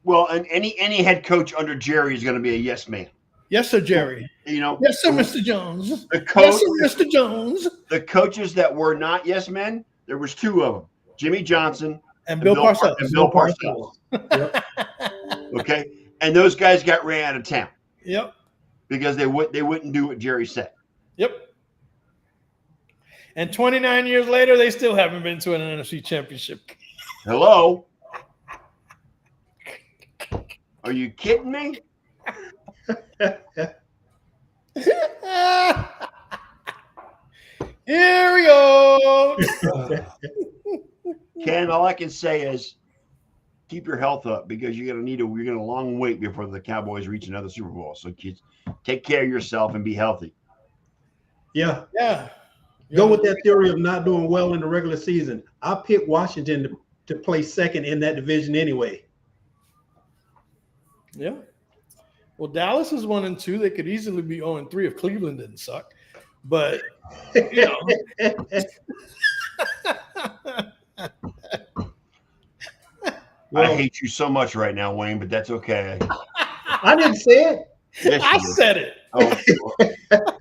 Well, and any head coach under Jerry is going to be a yes man. Yes, sir, Jerry. You know, Yes, sir, Mr. Jones. the coach, Yes, sir, Mr. Jones. the coaches that were not yes men, there was 2 of them: Jimmy Johnson And Bill Parcells. and Bill Parcells. Okay, and those guys got ran out of town Yep. because they wouldn't do what Jerry said. Yep. And 29 years later, they still haven't been to an NFC championship. Hello, are you kidding me? Here we go. Ken, all I can say is keep your health up because you're gonna a long wait before the Cowboys reach another Super Bowl. So kids, take care of yourself and be healthy. Yeah. Yeah. Go with that theory of not doing well in the regular season. I picked Washington to play second in that division anyway. Yeah. Well, Dallas is 1-2. They could easily be 0-3 if Cleveland didn't suck. But you know. I hate you so much right now, Wayne, but that's okay. I didn't say it. Yes, I you did. said it. Oh,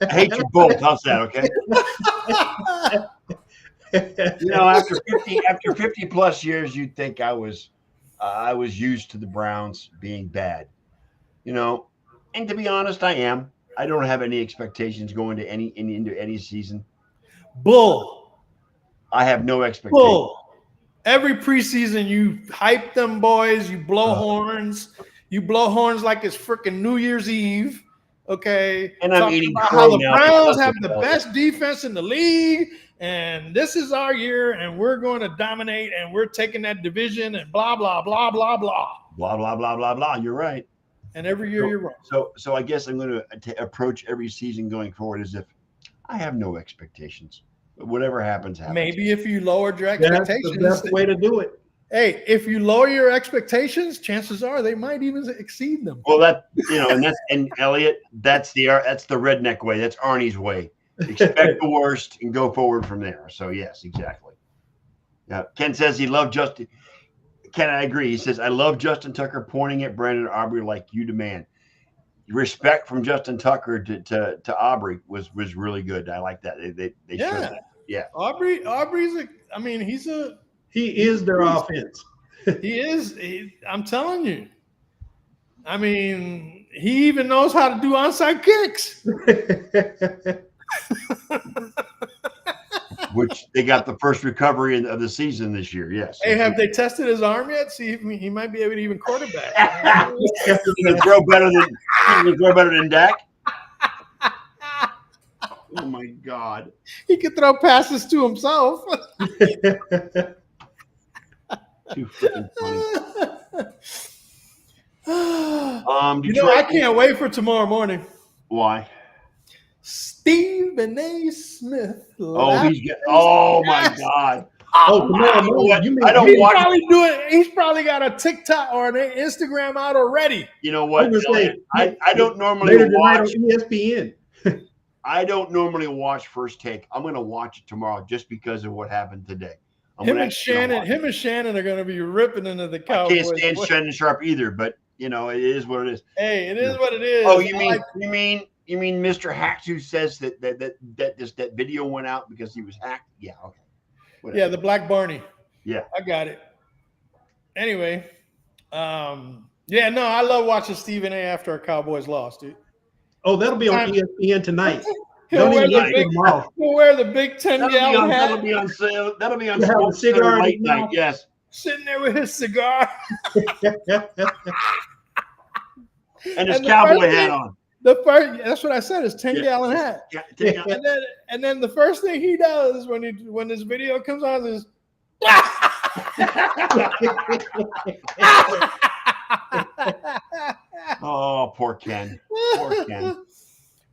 I hate you both. How's that? Okay. You know, after 50 plus years, you'd think I was used to the Browns being bad. You know, and to be honest, I am. I don't have any expectations going to into any season. Bull. I have no expectations. Bull. Every preseason, you hype them boys. You blow horns. You blow horns like it's freaking New Year's Eve. Okay, And I'm talking eating about crow how the now Browns because have of the that. best defense in the league, and this is our year, and we're going to dominate, and we're taking that division, and blah blah blah blah blah. Blah blah blah blah blah. You're right. And every year you're wrong. So I guess I'm going to approach every season going forward as if I have no expectations. Whatever happens, happens. Maybe if you lowered your That's expectations, the best way to do it. hey, if you lower your expectations, chances are they might even exceed them. Well, and Elliot, that's the redneck way. That's Arnie's way. Expect the worst and go forward from there. So yes, exactly. Yeah. Ken says he loved Justin. Ken, I agree. He says I love Justin Tucker pointing at Brandon Aubrey like you demand. Respect from Justin Tucker to Aubrey was really good. I like that. They showed that. Yeah. Aubrey's He is their offense. I'm telling you. I mean, he even knows how to do onside kicks. Which they got the first recovery of the season this year. Yes. Hey, have they tested his arm yet? See if he might be able to even quarterback. He can throw better than Dak. Oh my God. He can throw passes to himself. Too freaking funny. I can't wait for tomorrow morning. Why? Stephen A. Smith. Oh my God. Tomorrow morning. He's probably got a TikTok or an Instagram out already. You know what? I don't normally later tonight watch on ESPN. I don't normally watch First Take. I'm going to watch it tomorrow just because of what happened today. Him and Shannon are going to be ripping into the Cowboys. I can't stand Shannon Sharp either, but it is what it is. Hey, it is what it is. Oh, you mean Mr. Hacks who says that video went out because he was hacked? Yeah, okay. Whatever. Yeah, the Black Barney. Yeah, I got it. Anyway, I love watching Stephen A. after our Cowboys lost, dude. Oh, that'll be on ESPN tonight. He'll wear the big 10-gallon hat. That'll be on sale. That'll be on He'll have a cigar late night. Yes. Sitting there with his cigar. And his cowboy hat on. That's what I said. His 10-gallon hat. Yeah, and then the first thing he does when this video comes on is oh, poor Ken. Poor Ken.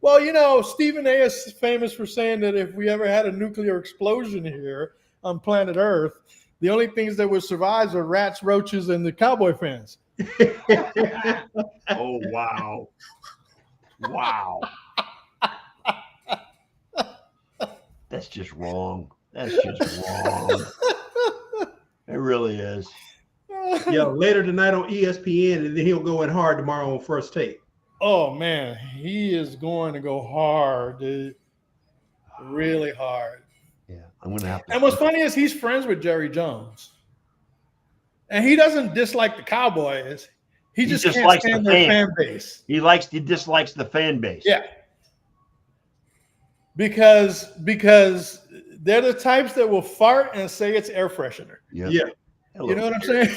Well, Stephen A. is famous for saying that if we ever had a nuclear explosion here on planet Earth, the only things that would survive are rats, roaches, and the Cowboy fans. Oh, wow. Wow. That's just wrong. That's just wrong. It really is. Yeah, later tonight on ESPN, and then he'll go in hard tomorrow on First Take. Oh, man. He is going to go hard, dude. Really hard. Yeah, I'm going to have to. And what's funny is he's friends with Jerry Jones. And he doesn't dislike the Cowboys. He just can't likes stand the their fan base. He dislikes the fan base. Yeah. Because they're the types that will fart and say it's air freshener. Yeah. You know what I'm saying?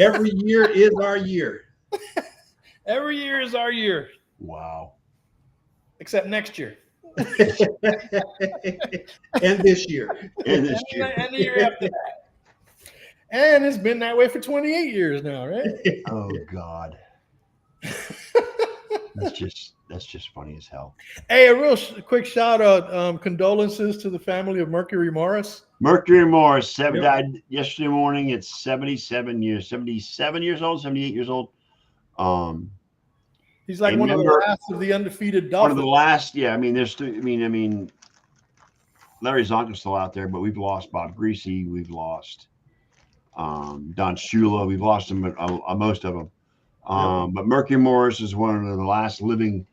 Every year is our year. Every year is our year. Wow. Except next year. And this year. And this year. And the year after that. And it's been that way for 28 years now, right? Oh God. That's just funny as hell. Hey, a real quick shout out, condolences to the family of Mercury Morris. Mercury Morris died yesterday morning at 77 years old, 78 years old. He's like one of the last of the undefeated Dolphins. One of the last, yeah. I mean, Larry Zonka's still out there, but we've lost Bob Greasy. We've lost Don Shula. We've lost them, most of them. But Mercury Morris is one of the last living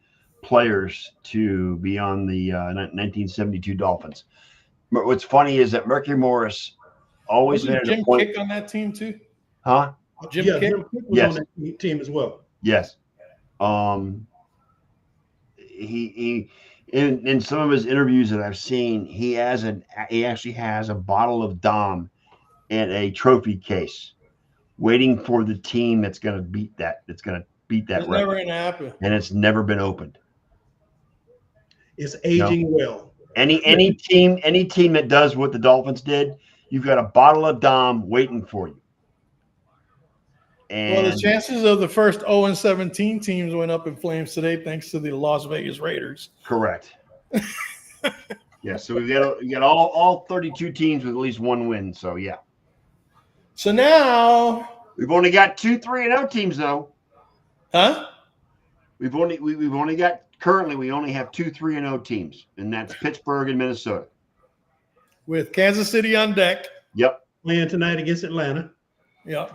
players to be on the 1972 Dolphins. What's funny is that Mercury Morris always had Jim Kick on that team too. Huh? Jim Kick was on that team as well. Yes. He in some of his interviews that I've seen, he actually has a bottle of Dom and a trophy case, waiting for the team that's going to beat that. That's going to beat that. It's never going to happen, and it's never been opened. It's aging well. Any team that does what the Dolphins did, you've got a bottle of Dom waiting for you. Well, And the chances of the first 0-17 teams went up in flames today, thanks to the Las Vegas Raiders. correct. Yeah, so we got all 32 teams with at least one win. So yeah, So now, we've only got 2 3-0 teams though. huh? We've only got currently we only have 2 3-0 teams, and that's Pittsburgh and Minnesota. With Kansas City on deck. Yep. Playing tonight against Atlanta. Yeah.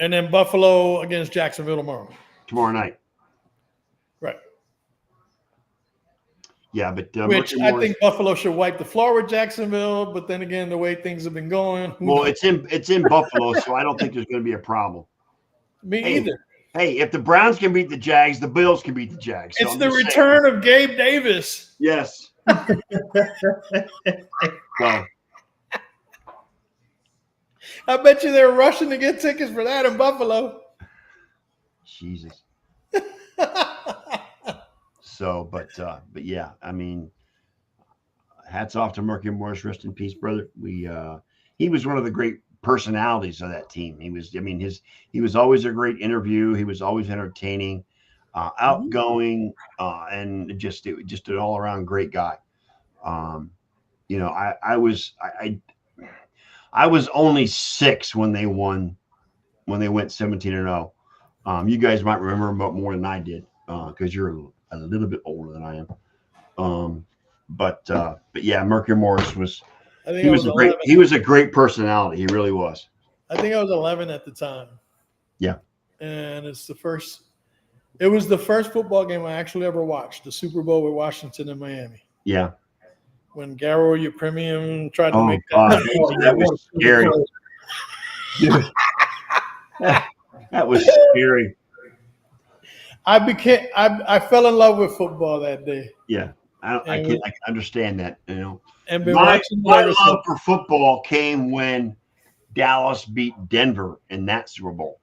And then Buffalo against Jacksonville Tomorrow night. Right. Yeah, but Which I think Buffalo should wipe the floor with Jacksonville, but then again, the way things have been going. Well, it's in Buffalo, so I don't think there's going to be a problem. Me Hey, either. Hey, if the Browns can beat the Jags, the Bills can beat the Jags. So It's I'm the just saying. return of Gabe Davis. Yes. So I bet you they're rushing to get tickets for that in Buffalo. Jesus. So, but yeah, I mean, hats off to Murky Morris. Rest in peace, brother. He was one of the great personalities of that team. He was always a great interview. He was always entertaining, outgoing, and just an all around great guy. You know, I was only 6 when they went 17-0. You guys might remember more than I did because you're a little bit older than I am. But yeah, Murky Morris he was a great personality. He really was. I think I was 11 at the time. Yeah. And it was the first football game I actually ever watched, the Super Bowl with Washington and Miami. Yeah. When Garo Premium tried to make that was scary. That was scary. I fell in love with football that day. Yeah. I can understand that, you know. And my love for football came when Dallas beat Denver in that Super Bowl.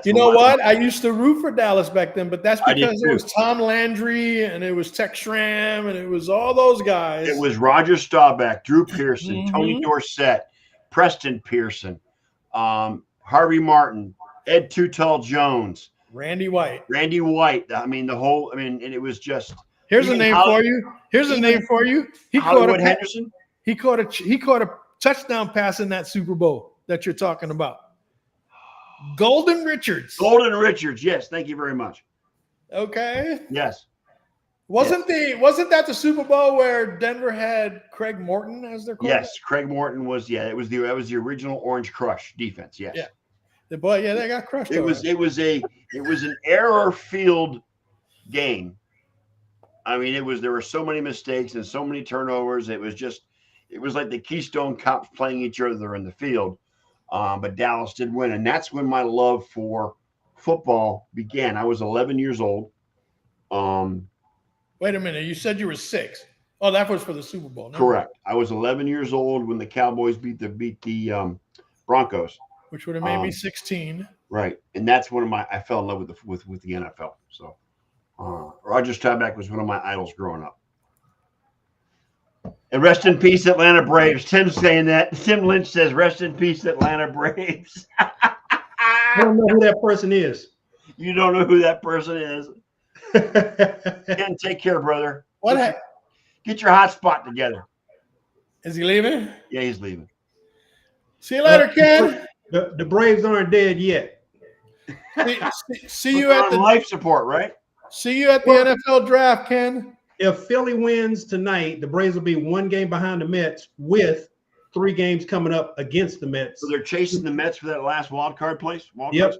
You know what? I used to root for Dallas back then, but that's because it was Tom Landry and it was Tex Schramm and it was all those guys. It was Roger Staubach, Drew Pearson, Tony Dorsett, Preston Pearson, Harvey Martin, Ed Too Tall Jones, Randy White. And it was just. Here's a name for you. He caught a touchdown pass in that Super Bowl that you're talking about. Golden Richards. Yes, thank you very much. Okay. Yes. Wasn't that the Super Bowl where Denver had Craig Morton as their quarterback? Yes, Craig Morton was. Yeah, that was the original Orange Crush defense. Yes. Yeah. They got crushed. It was an error-filled game. I mean, there were so many mistakes and so many turnovers. It was like the Keystone Cops playing each other in the field. But Dallas did win, and that's when my love for football began. I was 11 years old. Wait a minute, you said you were 6. Oh, that was for the Super Bowl. No? Correct. I was 11 years old when the Cowboys beat the Broncos, which would have made me 16. Right, and that's I fell in love with the NFL. So Roger Staubach was one of my idols growing up. And rest in peace, Atlanta Braves. Tim's saying that. Tim Lynch says, "Rest in peace, Atlanta Braves." I don't know who that person is. You don't know who that person is. Ken, take care, brother. Get your hot spot together. Is he leaving? Yeah, he's leaving. See you later, Ken. The Braves aren't dead yet. See you at the life support, right? See you at the NFL draft, Ken. If Philly wins tonight, the Braves will be 1 game behind the Mets with 3 games coming up against the Mets. So they're chasing the Mets for that last wild card place? Yep.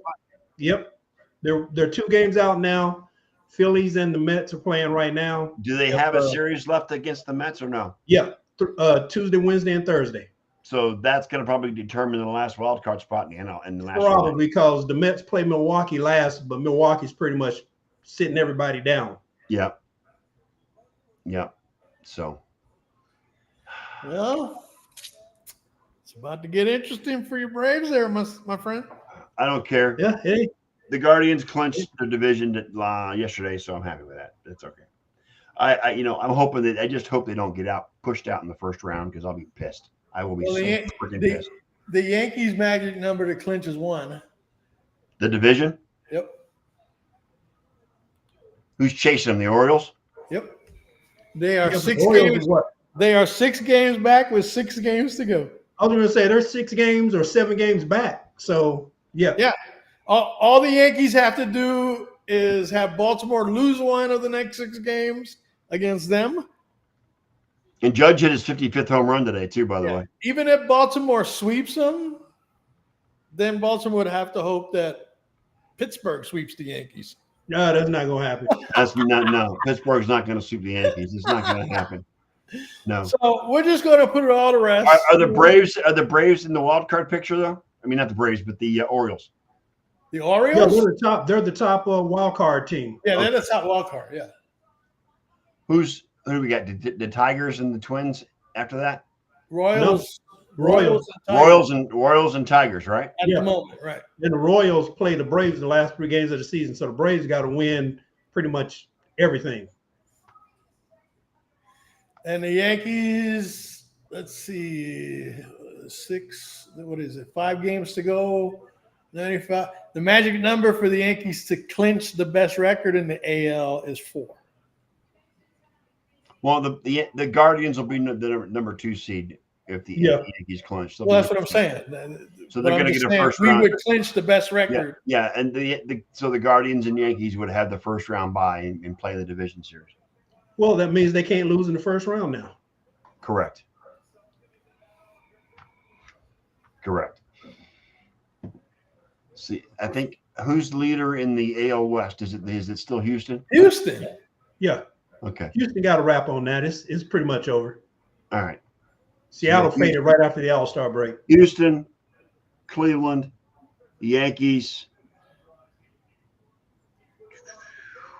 They're 2 games out now. Phillies and the Mets are playing right now. Do they have a series left against the Mets or no? Yeah. Tuesday, Wednesday, and Thursday. So that's going to probably determine the last wild card spot in the last. Probably because the Mets play Milwaukee last, but Milwaukee's pretty much sitting everybody down. Yep. So. Well, it's about to get interesting for your Braves there, my friend. I don't care. Yeah. Hey. The Guardians clinched the division yesterday, so I'm happy with that. It's okay. I'm hoping that I just hope they don't get pushed out in the first round because I'll be pissed. I will be Well, so the, freaking the, pissed. the Yankees' magic number to clinch is 1. The division? Yep. Who's chasing them? The Orioles? Yep. They are Yeah, but 6 the Orioles games. is what? They are 6 games back with 6 games to go. I was going to say they're 6 games or 7 games back. So yeah. Yeah. All the Yankees have to do is have Baltimore lose one of the next 6 games against them. And Judge hit his 55th home run today, too, by the way. Even if Baltimore sweeps them, then Baltimore would have to hope that Pittsburgh sweeps the Yankees. No, that's not going to happen. No. Pittsburgh's not going to sweep the Yankees. It's not going to happen. No. So we're just going to put it all to rest. Are the Braves in the wild card picture, though? I mean, not the Braves, but the Orioles. The Yeah, Orioles? they're the top wild card team. Yeah, they're the top wild card. Yeah. Who do we got? The Tigers and the Twins after that? Royals. Royals. And Tigers Royals and Tigers, right? at Yeah. the moment, right? And the Royals play the Braves the last 3 games of the season. So the Braves got to win pretty much everything. And the Yankees, let's see, 6, what is it, 5 games to go, 95. The magic number for the Yankees to clinch the best record in the AL is 4. Well, the Guardians will be the number 2 seed if the Yankees clinch. Well, that's what I'm saying. So they're going to get a first we round. would clinch the best record. Yeah, and so the Guardians and Yankees would have the first round bye and play the division series. Well, that means they can't lose in the first round now. Correct. See, I think who's the leader in the AL West? Is it still Houston? Houston. Yeah. Okay. Houston got a wrap on that. It's pretty much over. All right. Seattle Yeah, faded right after the All-Star break. Houston, Cleveland, the Yankees.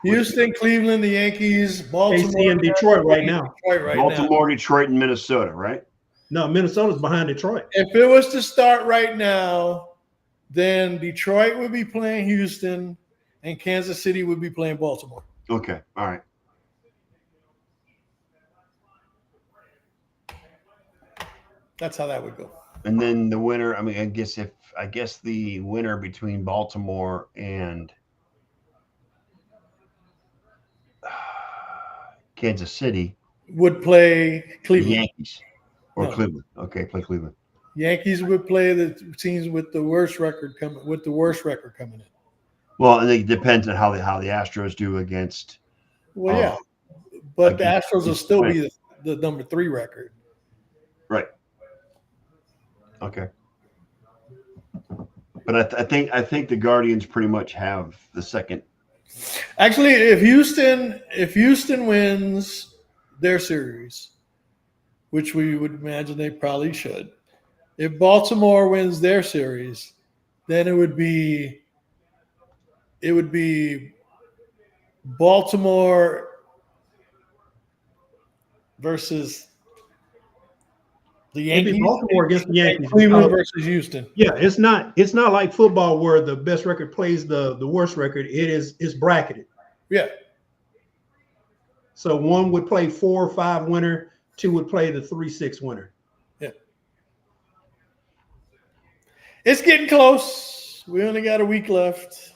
Houston, Cleveland, the Yankees, Baltimore. KC and Detroit right now. Baltimore, Detroit, and Minnesota, right? No, Minnesota's behind Detroit. If it was to start right now, then Detroit would be playing Houston and Kansas City would be playing Baltimore. Okay. All right. That's how that would go. And then the winner, I guess the winner between Baltimore and Kansas City Would play the Cleveland. Yankees or No. Cleveland. Okay, play Cleveland. Yankees would play the teams with the worst record coming in. Well, and it depends on how the Astros do against. Well, yeah, but the against- Astros will still be the number 3 record. Right. Okay. But I think the Guardians pretty much have the second. Actually, if Houston wins their series, which we would imagine they probably should, if Baltimore wins their series, then it would be Baltimore versus the It'd Yankees. be Baltimore against the Yankees. Cleveland versus Houston. Yeah, it's not like football where the best record plays the worst record. It's bracketed. Yeah. So 1 would play 4 or 5 winner, 2 would play the 3-6 winner. Yeah. It's getting close. We only got a week left.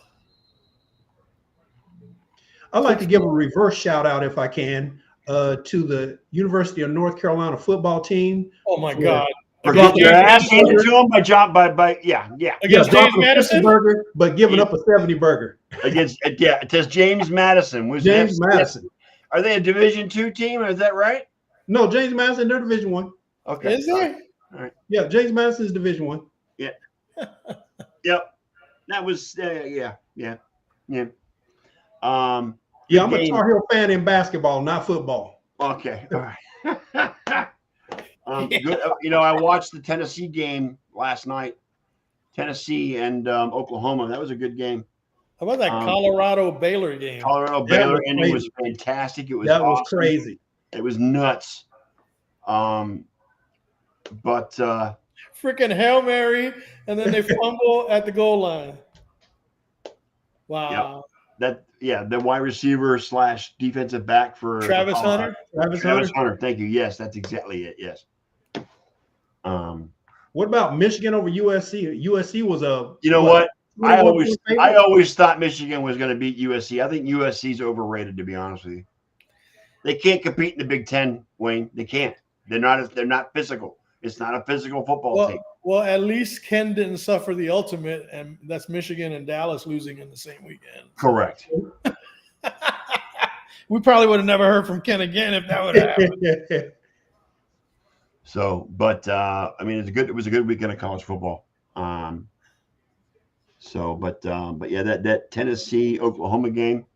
I'd like to give a reverse shout out if I can to the University of North Carolina football team. Oh my Yeah. God. Forget Against their James ass handed Madison? to them by John by yeah Against James dropping a 50 Madison? burger, but giving up a 70 burger. against it says James Madison was James Madison. Are they a Division II team? Is that right? No, James Madison, they're Division 1. Okay. Is there? Yeah, James Madison is Division 1. Yep. That was yeah. Yeah, I'm a game. Tar Heel fan in basketball, not football. Okay. All right. Good. I watched the Tennessee game last night. Tennessee and Oklahoma. That was a good game. How about that Colorado Baylor game? Colorado That Baylor was ending crazy. was fantastic. It was That was awesome. crazy. It was nuts. But Freaking Hail Mary, and then they fumble at the goal line. Wow. the wide receiver / defensive back for Travis Hunter. Travis Hunter. Thank you. Yes, that's exactly it. Yes. What about Michigan over USC? USC was a. You know what? I 21-point favorite? always thought Michigan was going to beat USC. I think USC's overrated, to be honest with you. They can't compete in the Big Ten, Wayne. They can't. They're not physical. It's not a physical football team. Well, at least Ken didn't suffer the ultimate, and that's Michigan and Dallas losing in the same weekend. Correct. We probably would have never heard from Ken again if that would have happened. So, but I mean, it was a good weekend of college football. But yeah, that Tennessee Oklahoma game,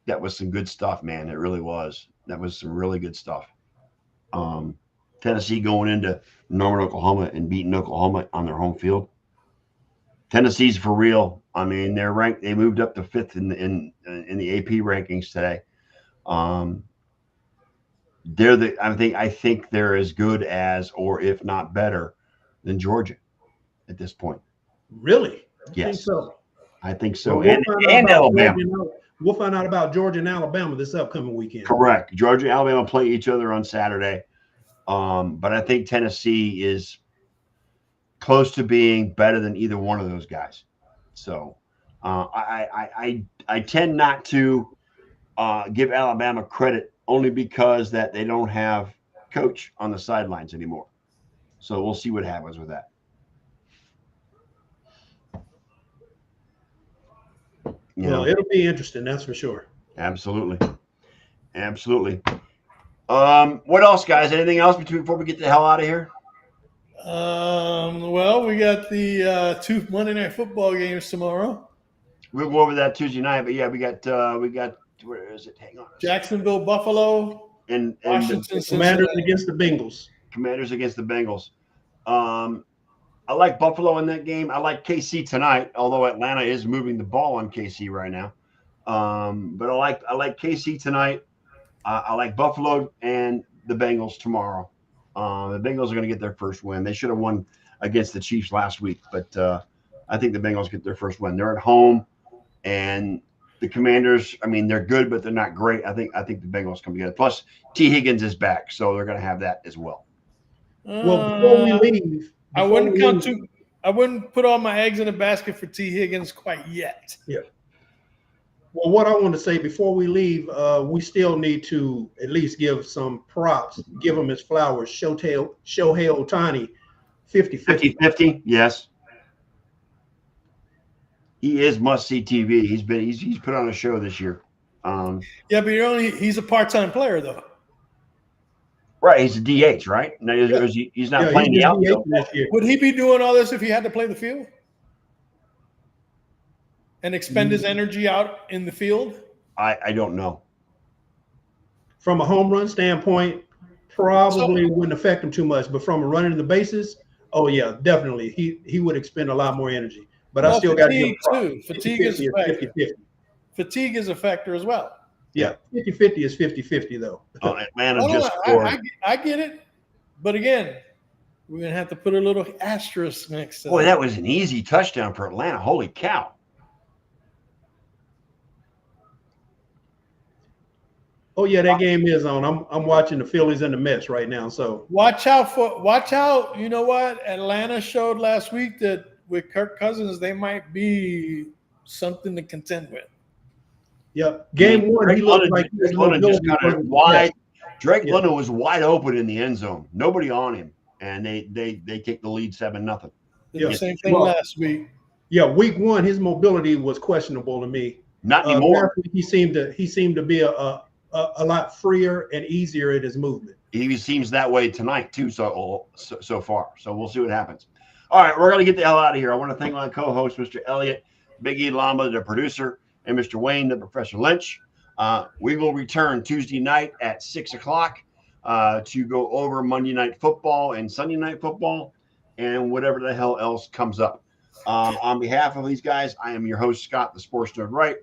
that was some good stuff, man. It really was. That was some really good stuff. Tennessee going into Norman, Oklahoma, and beating Oklahoma on their home field. Tennessee's for real. I mean, they're ranked. They moved up to 5th in the AP rankings today. I think they're as good as, or if not better, than Georgia at this point. Really? Yes. I think so. Well, And Alabama. We'll find out about Georgia and Alabama this upcoming weekend. Correct. Georgia and Alabama play each other on Saturday. But I think Tennessee is close to being better than either one of those guys. So I tend not to give Alabama credit only because that they don't have coach on the sidelines anymore. So we'll see what happens with that. It'll be interesting, that's for sure. Absolutely. What else, guys? Anything else before we get the hell out of here? Well, we got the 2 Monday Night Football games tomorrow. We'll go over that Tuesday night, but yeah, we got where is it? Hang on. Jacksonville, Buffalo, and Washington, Commanders against the Bengals. Commanders against the Bengals. I like Buffalo in that game. I like KC tonight, although Atlanta is moving the ball on KC right now. But I like KC tonight. I like Buffalo and the Bengals tomorrow. The Bengals are going to get their first win. They should have won against the Chiefs last week, but I think the Bengals get their first win. They're at home, and the Commanders, I mean, they're good, but they're not great. I think the Bengals come together. Plus, T. Higgins is back, so they're going to have that as well. Well, before we leave, I wouldn't put all my eggs in a basket for T. Higgins quite yet. Yeah. Well, what I want to say before we leave, we still need to at least give some props, give him his flowers. Shohei Ohtani, 50-50. 50-50, yes. He is must-see TV. He's put on a show this year. Yeah, but he's a part-time player, though. Right, he's a DH, right? No, he's not playing the outfield. Would he be doing all this if he had to play the field? And expend his energy out in the field? I don't know. From a home run standpoint, probably wouldn't affect him too much. But from a running the bases, oh yeah, definitely. He would expend a lot more energy. But I still got to give him fatigue is a factor. 50-50. Fatigue is a factor as well. Yeah, 50-50 is 50-50 though. Atlanta just scored. I get it. But again, we're going to have to put a little asterisk next to Boy, that was an easy touchdown for Atlanta. Holy cow. Oh yeah, that game is on. I'm watching the Phillies and the Mets right now. So watch out. You know what? Atlanta showed last week that with Kirk Cousins, they might be something to contend with. Yeah, game one, he looked like Drake London just kind of wide. Drake London was wide open in the end zone. Nobody on him, and they kicked the lead 7-0. The same thing last week. Yeah, week one, his mobility was questionable to me. Not anymore. He seemed to be a lot freer and easier in his movement. He seems that way tonight too. So far. So we'll see what happens. All right, we're gonna get the hell out of here. I want to thank my co-host, Mr. Elliot, Big E Lamba, the producer, and Mr. Wayne, the Professor Lynch. We will return Tuesday night at 6:00 to go over Monday Night Football and Sunday Night Football and whatever the hell else comes up. On behalf of these guys, I am your host, Scott, the Sports Nerd Wright,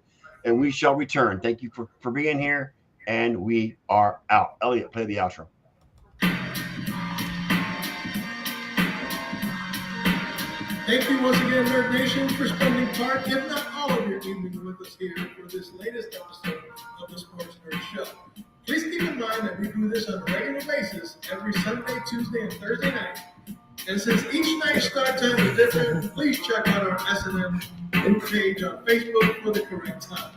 and we shall return. Thank you for being here, and we are out. Elliot, play the outro. Thank you once again, Nerd Nation, for spending part, if not all, all of your evening with us here for this latest episode of the Sports Nerd Show. Please keep in mind that we do this on a regular basis every Sunday, Tuesday, and Thursday night. And since each night's start time is different, please check out our S&M group page on Facebook for the correct times.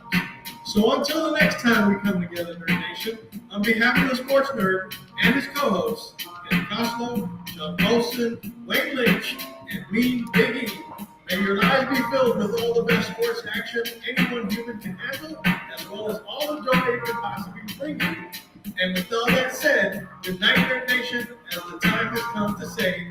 So until the next time we come together, Nerd Nation, on behalf of the Sports Nerd and his co-hosts, Ken Coslow, John Olson, Wayne Lynch, and me, Big E, may your lives be filled with all the best sports action anyone human can handle, as well as all the joy it can possibly bring you. And with all that said, good night, Nerd Nation, as the time has come to say